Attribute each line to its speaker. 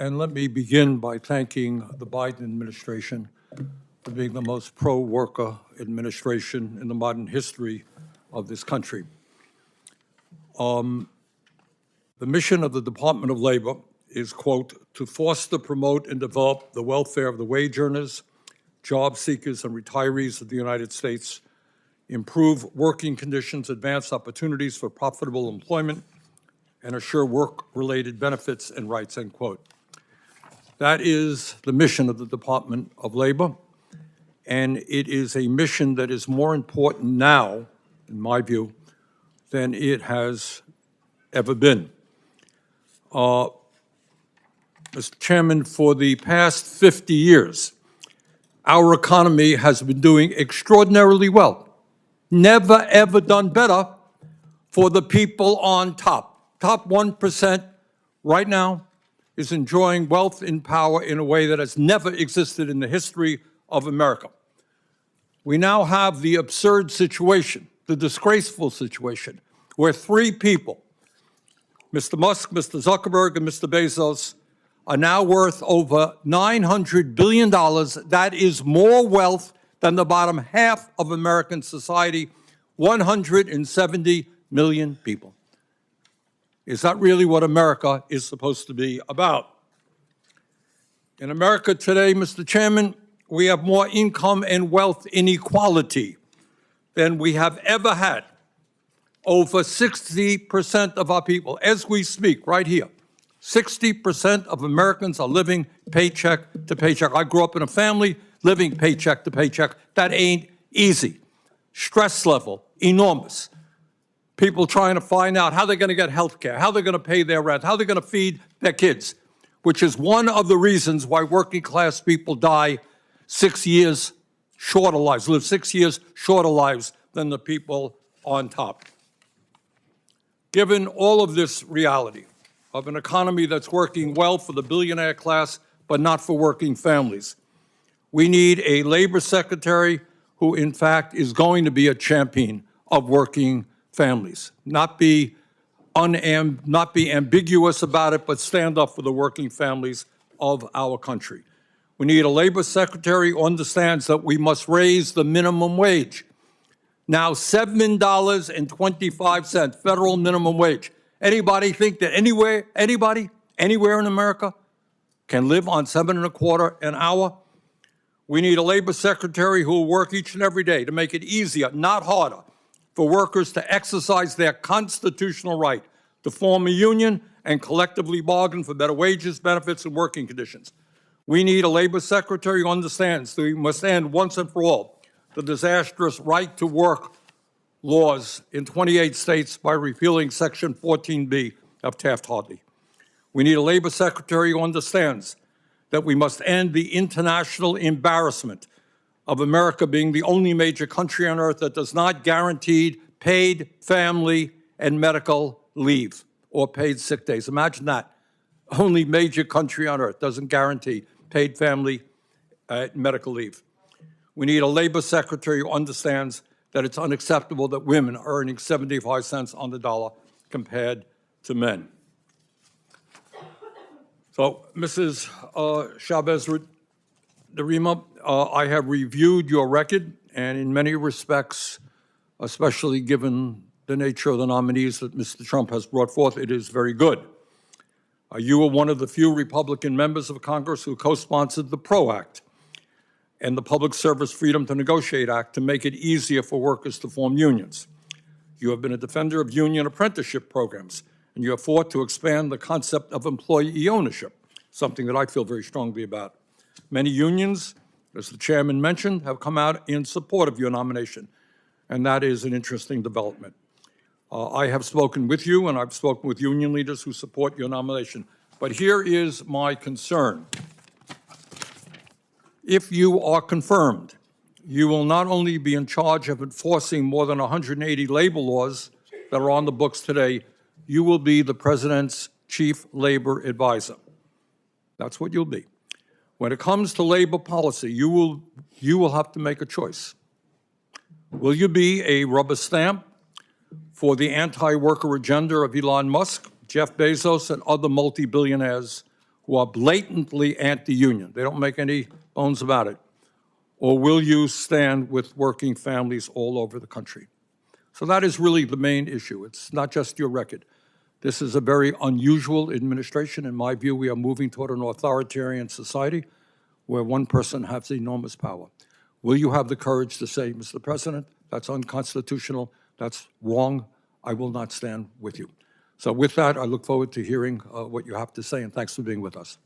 Speaker 1: And let me begin by thanking the Biden administration for being the most pro-worker administration in the modern history of this country. The mission of the Department of Labor is, quote, to foster, promote, and develop the welfare of the wage earners, job seekers, and retirees of the United States, improve working conditions, advance opportunities for profitable employment, and assure work-related benefits and rights, end quote. That is the mission of the Department of Labor, and it is a mission that is more important now, in my view, than it has ever been. Mr. Chairman, for the past 50 years, our economy has been doing extraordinarily well. Never, ever done better for the people on top. Top 1% right now is enjoying wealth and power in a way that has never existed in the history of America. We now have the absurd situation, the disgraceful situation, where three people, Mr. Musk, Mr. Zuckerberg, and Mr. Bezos, are now worth over $900 billion. That is more wealth than the bottom half of American society, 170 million people. Is that really what America is supposed to be about? In America today, Mr. Chairman, we have more income and wealth inequality than we have ever had. Over 60% of our people, as we speak right here, 60% of Americans are living paycheck to paycheck. I grew up in a family living paycheck to paycheck. That ain't easy. Stress level, enormous. People trying to find out how they're going to get health care, how they're going to pay their rent, how they're going to feed their kids, which is one of the reasons why working class people die 6 years shorter lives, live 6 years shorter lives than the people on top. Given all of this reality of an economy that's working well for the billionaire class, but not for working families, we need a labor secretary who, in fact, is going to be a champion of working families, not be ambiguous about it, but stand up for the working families of our country. We need a labor secretary who understands that we must raise the minimum wage. Now, $7.25 federal minimum wage. Anybody think that anywhere in America can live on $7.25 an hour? We need a labor secretary who will work each and every day to make it easier, not harder, for workers to exercise their constitutional right to form a union and collectively bargain for better wages, benefits, and working conditions. We need a labor secretary who understands that we must end once and for all the disastrous right-to-work laws in 28 states by repealing Section 14B of Taft-Hartley. We need a labor secretary who understands that we must end the international embarrassment of America being the only major country on earth that does not guarantee paid family and medical leave or paid sick days. Imagine that. Only major country on earth doesn't guarantee paid family medical leave. We need a labor secretary who understands that it's unacceptable that women are earning 75 cents on the dollar compared to men. So, Mrs. Chavez-Darima, I have reviewed your record, and in many respects, especially given the nature of the nominees that Mr. Trump has brought forth, it is very good. You were one of the few Republican members of Congress who co-sponsored the PRO Act and the Public Service Freedom to Negotiate Act to make it easier for workers to form unions. You have been a defender of union apprenticeship programs, and you have fought to expand the concept of employee ownership, something that I feel very strongly about. Many unions, as the chairman mentioned, have come out in support of your nomination, and that is an interesting development. I have spoken with you, and I've spoken with union leaders who support your nomination. But here is my concern. If you are confirmed, you will not only be in charge of enforcing more than 180 labor laws that are on the books today, you will be the president's chief labor advisor. That's what you'll be. When it comes to labor policy, you will have to make a choice. Will you be a rubber stamp for the anti-worker agenda of Elon Musk, Jeff Bezos, and other multi-billionaires, who are blatantly anti-union? They don't make any bones about it. Or will you stand with working families all over the country? So that is really the main issue. It's not just your record. This is a very unusual administration. In my view, we are moving toward an authoritarian society where one person has enormous power. Will you have the courage to say, Mr. President, that's unconstitutional, that's wrong, I will not stand with you. So with that, I look forward to hearing what you have to say, and thanks for being with us.